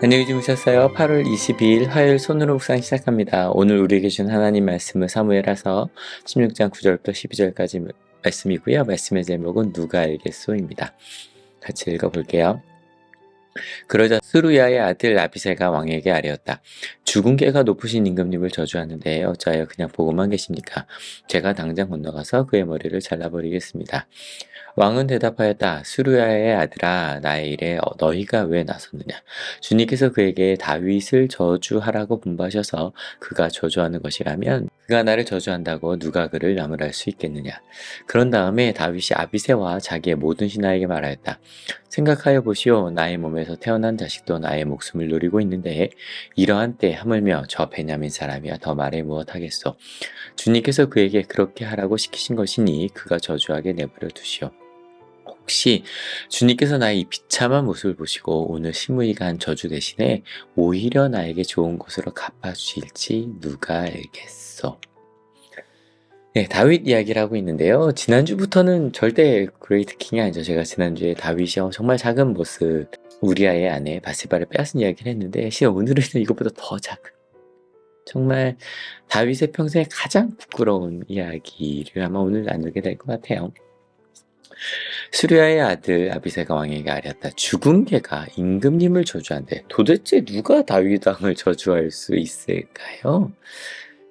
안녕히 주무셨어요? 8월 22일 화요일 손으로 묵상 시작합니다. 오늘 우리에게 준 하나님 말씀은 사무엘하서 16장 9절부터 12절까지 말씀이고요. 말씀의 제목은 누가 알겠소입니다. 같이 읽어볼게요. 그러자 스루야의 아들 아비새가 왕에게 아뢰었다. 죽은 개가 높으신 임금님을 저주하는데 어찌하여 그냥 보고만 계십니까? 제가 당장 건너가서 그의 머리를 잘라버리겠습니다. 왕은 대답하였다. 수르야의 아들아, 나의 일에 너희가 왜 나섰느냐? 주님께서 그에게 다윗을 저주하라고 분부하셔서 그가 저주하는 것이라면 그가 나를 저주한다고 누가 그를 나무랄 수 있겠느냐? 그런 다음에 다윗이 아비새와 자기의 모든 신하에게 말하였다. 생각하여 보시오. 나의 몸에서 태어난 자식도 나의 목숨을 노리고 있는데 이러한 때 하물며 저 베냐민 사람이야 더 말해 무엇하겠소? 주님께서 그에게 그렇게 하라고 시키신 것이니 그가 저주하게 내버려 두시오. 혹시 주님께서 나의 이 비참한 모습을 보시고 오늘 시므이가 한 저주 대신에 오히려 나에게 좋은 것으로 갚아주실지 누가 알겠소. 네, 다윗 이야기를 하고 있는데요. 지난주부터는 절대 그레이트 킹이 아니죠. 제가 지난주에 다윗이 정말 작은 모습, 우리아의 아내 바세바를 빼앗은 이야기를 했는데 실은 오늘은 이것보다 더 작은, 정말 다윗의 평생에 가장 부끄러운 이야기를 아마 오늘 나누게 될 것 같아요. 수리아의 아들 아비새가 왕에게 아뢰었다. 죽은 개가 임금님을 저주한대. 도대체 누가 다윗 왕을 저주할 수 있을까요?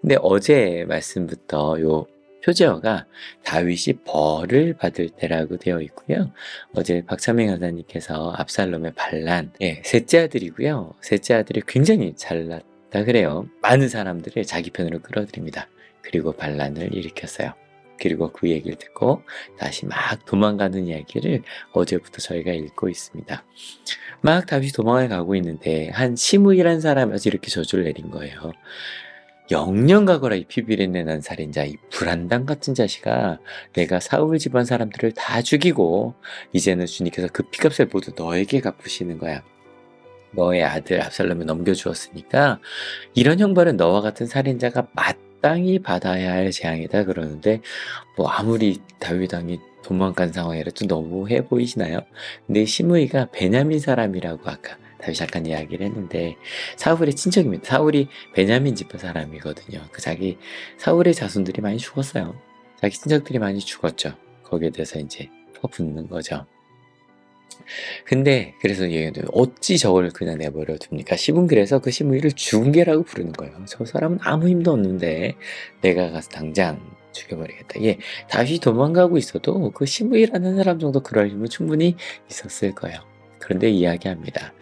근데 어제 말씀부터 요 표제어가 다윗이 벌을 받을 때라고 되어 있고요. 어제 박찬명 여사님께서 압살롬의 반란, 셋째 아들이고요. 셋째 아들이 굉장히 잘났다 그래요. 많은 사람들을 자기 편으로 끌어들입니다. 그리고 반란을 일으켰어요. 그리고 그 얘기를 듣고 다시 막 도망가는 이야기를 어제부터 저희가 읽고 있습니다. 막 다윗이 도망을 가고 있는데 한 시므이라는 사람이 이렇게 저주를 내린 거예요. 영영 가거라 이 피비린내 난 살인자, 이 불안당 같은 자식아, 내가 사울 집안 사람들을 다 죽이고 이제는 주님께서 그 피값을 모두 너에게 갚으시는 거야. 너의 아들 압살롬을 넘겨주었으니까 이런 형벌은 너와 같은 살인자가 마땅히 받아야 할 재앙이다 그러는데, 뭐 아무리 다윗 왕이 도망간 상황이라도 너무해 보이시나요? 근데 시므이가 베냐민 사람이라고 아까 다윗이 잠깐 이야기를 했는데 사울의 친척입니다. 사울이 베냐민 집안 사람이거든요. 자기 사울의 자손들이 많이 죽었어요. 자기 친척들이 많이 죽었죠. 거기에 대해서 이제 퍼붓는 거죠. 근데 그래서 얘는 어찌 저걸 그냥 내버려 둡니까? 그래서 그 시므이를 죽은 개라고 부르는 거예요. 저 사람은 아무 힘도 없는데 내가 가서 당장 죽여버리겠다. 다윗이 도망가고 있어도 그 시므이라는 사람 정도 그럴 힘은 충분히 있었을 거예요. 그런데 이야기합니다.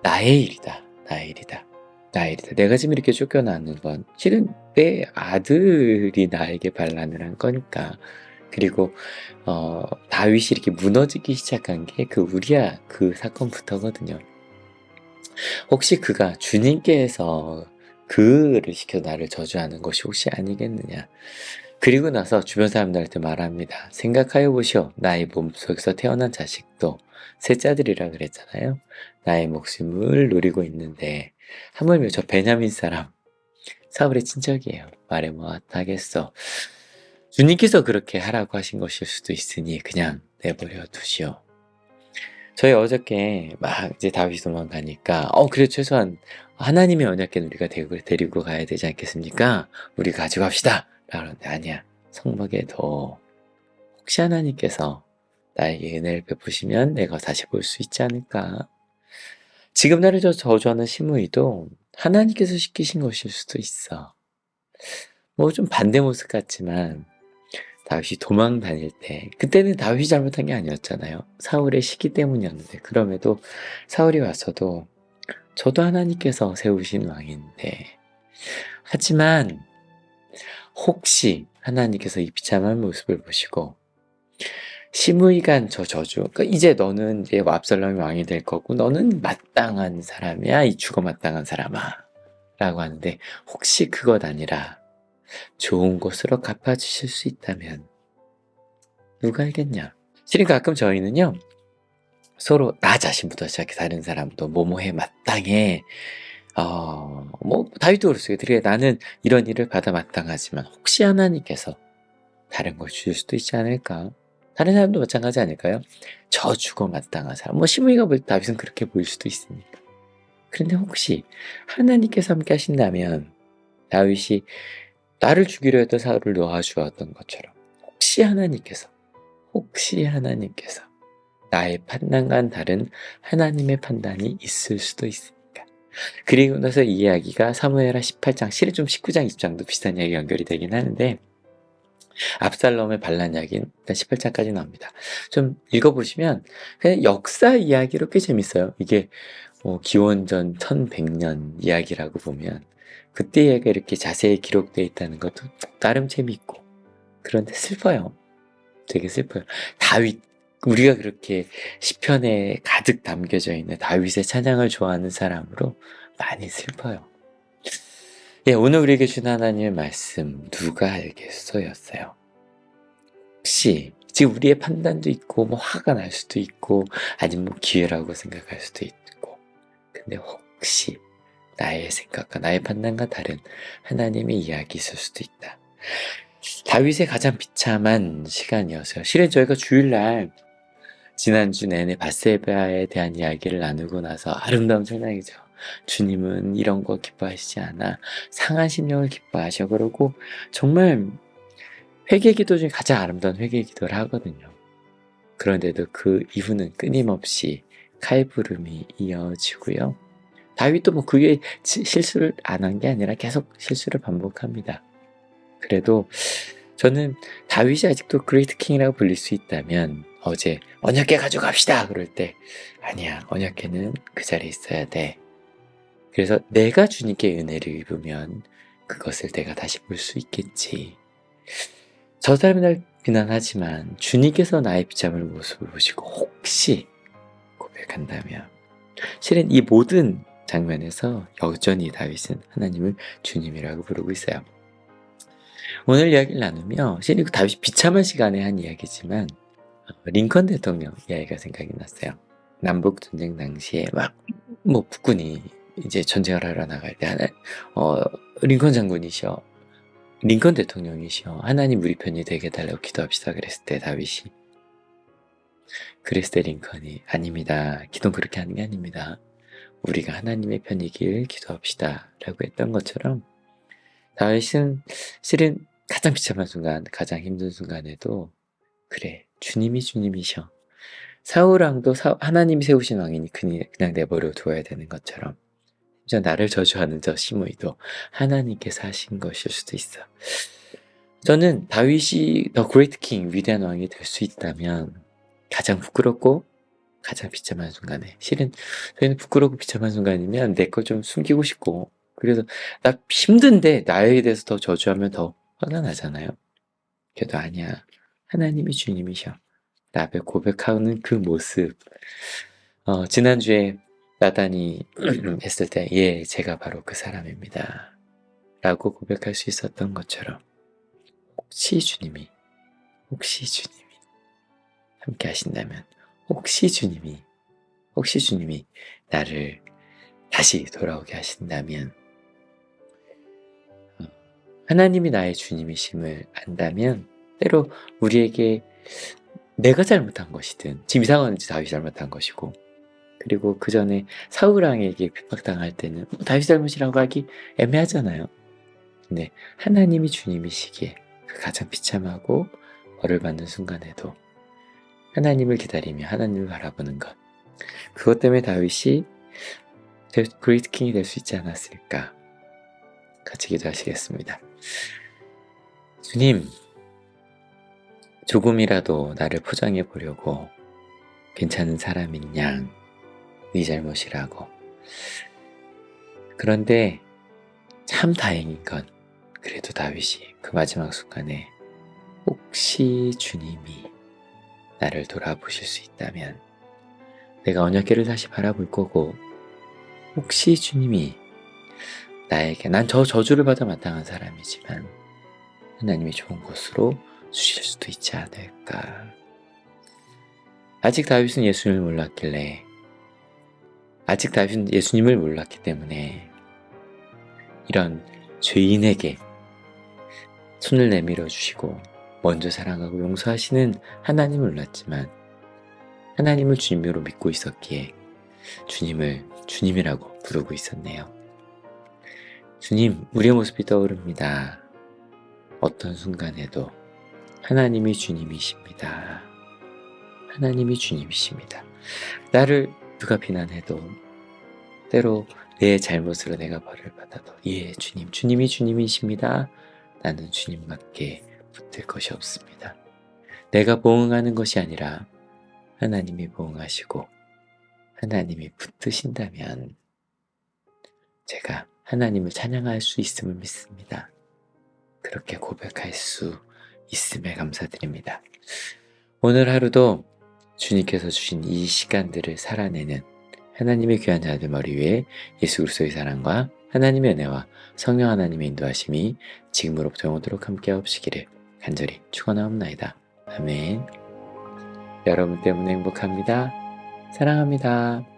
나의 일이다. 나의 일이다. 나의 일이다. 내가 지금 이렇게 쫓겨나는 건 실은 내 아들이 나에게 반란을 한 거니까. 그리고 다윗이 이렇게 무너지기 시작한 게 그 우리야 그 사건부터거든요. 혹시 그가 주님께서 그를 시켜 나를 저주하는 것이 혹시 아니겠느냐. 그리고 나서 주변 사람들한테 말합니다. 생각하여 보시오. 나의 몸속에서 태어난 자식도 셋째 아들이라 그랬잖아요. 나의 목숨을 노리고 있는데 하물며 저 베냐민 사람 사울의 친척이에요. 말해 뭐하겠어. 주님께서 그렇게 하라고 하신 것일 수도 있으니 그냥 내버려 두시오. 저희 어저께 막 이제 다윗이 도망가니까 그래 최소한 하나님의 언약궤는 우리가 데리고 가야 되지 않겠습니까? 우리 가지고 갑시다. 라는데 아니야. 성막에도 혹시 하나님께서 나에게 은혜를 베푸시면 내가 다시 볼 수 있지 않을까? 지금 나를 저주하는 시므이도 하나님께서 시키신 것일 수도 있어. 뭐 좀 반대 모습 같지만 다윗이 도망 다닐 때 그때는 다윗이 잘못한 게 아니었잖아요. 사울의 시기 때문이었는데 그럼에도 사울이 와서도 저도 하나님께서 세우신 왕인데, 하지만 혹시 하나님께서 이 비참한 모습을 보시고 시므이간 저 저주, 그러니까 이제 너는 이제 압살롬이 왕이 될 거고 너는 마땅한 사람이야, 이 죽어 마땅한 사람아 라고 하는데, 혹시 그것 아니라 좋은 것으로 갚아주실 수 있다면 누가 알겠냐. 실은 가끔 저희는요 서로 나 자신부터 시작해 다른 사람도 뭐뭐해 마땅해, 뭐 다윗도 그랬어요. 그래 나는 이런 일을 받아 마땅하지만 혹시 하나님께서 다른 걸 주실 수도 있지 않을까. 다른 사람도 마찬가지 아닐까요? 저 죽어 마땅한 사람, 뭐 시므이가 볼 때 다윗은 그렇게 보일 수도 있으니까. 그런데 혹시 하나님께서 함께 하신다면 다윗이 나를 죽이려 했던 사울을 놓아주었던 것처럼 혹시 하나님께서 나의 판단과는 다른 하나님의 판단이 있을 수도 있으니까. 그리고 나서 이 이야기가 사무엘하 18장, 실은 좀 19장, 20장도 비슷한 이야기 연결이 되긴 하는데 압살롬의 반란 이야기는 일단 18장까지 나옵니다. 좀 읽어보시면 그냥 역사 이야기로 꽤 재밌어요. 이게 기원전 1100년 이야기라고 보면 그때 이야기가 이렇게 자세히 기록되어 있다는 것도 나름 재밌고, 그런데 슬퍼요. 되게 슬퍼요. 다윗, 우리가 그렇게 시편에 가득 담겨져 있는 다윗의 찬양을 좋아하는 사람으로 많이 슬퍼요. 예, 오늘 우리에게 준 하나님의 말씀 누가 알겠어였어요. 혹시 지금 우리의 판단도 있고 뭐 화가 날 수도 있고 아니면 뭐 기회라고 생각할 수도 있고, 근데 혹시 나의 생각과 나의 판단과 다른 하나님의 이야기 있을 수도 있다. 다윗의 가장 비참한 시간이었어요. 실은 저희가 주일날 지난주 내내 밧세바에 대한 이야기를 나누고 나서 아름다운 찬양이죠. 주님은 이런 거 기뻐하시지 않아 상한 심령을 기뻐하셔. 그러고 정말 회개 기도 중에 가장 아름다운 회개 기도를 하거든요. 그런데도 그 이후는 끊임없이 칼부름이 이어지고요. 다윗도 뭐 그게 실수를 안 한 게 아니라 계속 실수를 반복합니다. 그래도 저는 다윗이 아직도 그레이트 킹이라고 불릴 수 있다면 어제 언약궤 가져갑시다 그럴 때 아니야, 언약궤는 그 자리에 있어야 돼. 그래서 내가 주님께 은혜를 입으면 그것을 내가 다시 볼 수 있겠지. 저 사람이 날 비난하지만 주님께서 나의 비참을 모습을 보시고 혹시 고백한다면, 실은 이 모든 장면에서 여전히 다윗은 하나님을 주님이라고 부르고 있어요. 오늘 이야기를 나누며 실은 다윗이 비참한 시간에 한 이야기지만 링컨 대통령 이야기가 생각이 났어요. 남북 전쟁 당시에 막 뭐 북군이 이제 전쟁을 하러 나갈 때 링컨 장군이셔, 링컨 대통령이시여, 하나님 우리 편이 되게 해달라고 기도합시다 그랬을 때 다윗이, 그랬을 때 링컨이 아닙니다, 기도는 그렇게 하는 게 아닙니다, 우리가 하나님의 편이길 기도합시다 라고 했던 것처럼 다윗은 실은 가장 비참한 순간, 가장 힘든 순간에도 그래, 주님이 주님이셔, 사울왕도 하나님이 세우신 왕이니 그냥 내버려 두어야 되는 것처럼 심지어 나를 저주하는 저 시므이도 하나님께서 하신 것일 수도 있어. 저는 다윗이 더 그레이트 킹, 위대한 왕이 될 수 있다면 가장 부끄럽고 가장 비참한 순간에, 실은 저희는 부끄럽고 비참한 순간이면 내 걸 좀 숨기고 싶고, 그래서 나 힘든데 나에 대해서 더 저주하면 더 화가 나잖아요. 그래도 아니야, 하나님이 주님이셔 라고 고백하는 그 모습, 지난주에 나단이 했을 때 예, 제가 바로 그 사람입니다 라고 고백할 수 있었던 것처럼 혹시 주님이 함께 하신다면, 혹시 주님이 나를 다시 돌아오게 하신다면, 하나님이 나의 주님이심을 안다면 때로 우리에게 내가 잘못한 것이든, 지금 이 상황은 다윗이 잘못한 것이고, 그리고 그 전에 사울왕에게 핍박당할 때는 다윗 잘못이라고 하기 애매하잖아요. 근데 하나님이 주님이시기에 그 가장 비참하고 벌을 받는 순간에도 하나님을 기다리며 하나님을 바라보는 것, 그것 때문에 다윗이 그레이트 킹이 될 수 있지 않았을까. 같이 기도하시겠습니다. 주님, 조금이라도 나를 포장해 보려고 괜찮은 사람인 양 네 잘못이라고. 그런데 참 다행인 건 그래도 다윗이 그 마지막 순간에 혹시 주님이 나를 돌아보실 수 있다면 내가 언약궤를 다시 바라볼 거고, 혹시 주님이 나에게, 난 저 저주를 받아 마땅한 사람이지만 하나님이 좋은 곳으로 주실 수도 있지 않을까. 아직 다윗은 예수님을 몰랐기 때문에 이런 죄인에게 손을 내밀어 주시고 먼저 사랑하고 용서하시는 하나님을 몰랐지만 하나님을 주님으로 믿고 있었기에 주님을 주님이라고 부르고 있었네요. 주님, 우리의 모습이 떠오릅니다. 어떤 순간에도 하나님이 주님이십니다. 하나님이 주님이십니다. 나를 누가 비난해도, 때로 내 잘못으로 내가 벌을 받아도, 예, 주님, 주님이 주님이십니다. 나는 주님밖에 붙들 것이 없습니다. 내가 보응하는 것이 아니라 하나님이 보응하시고 하나님이 붙드신다면 제가 하나님을 찬양할 수 있음을 믿습니다. 그렇게 고백할 수 있음에 감사드립니다. 오늘 하루도 주님께서 주신 이 시간들을 살아내는 하나님의 귀한 자들 머리 위에 예수 그리스도의 사랑과 하나님의 은혜와 성령 하나님의 인도하심이 지금으로부터 영원토록 함께 하옵시기를 간절히 축원하옵나이다. 아멘. 여러분 때문에 행복합니다. 사랑합니다.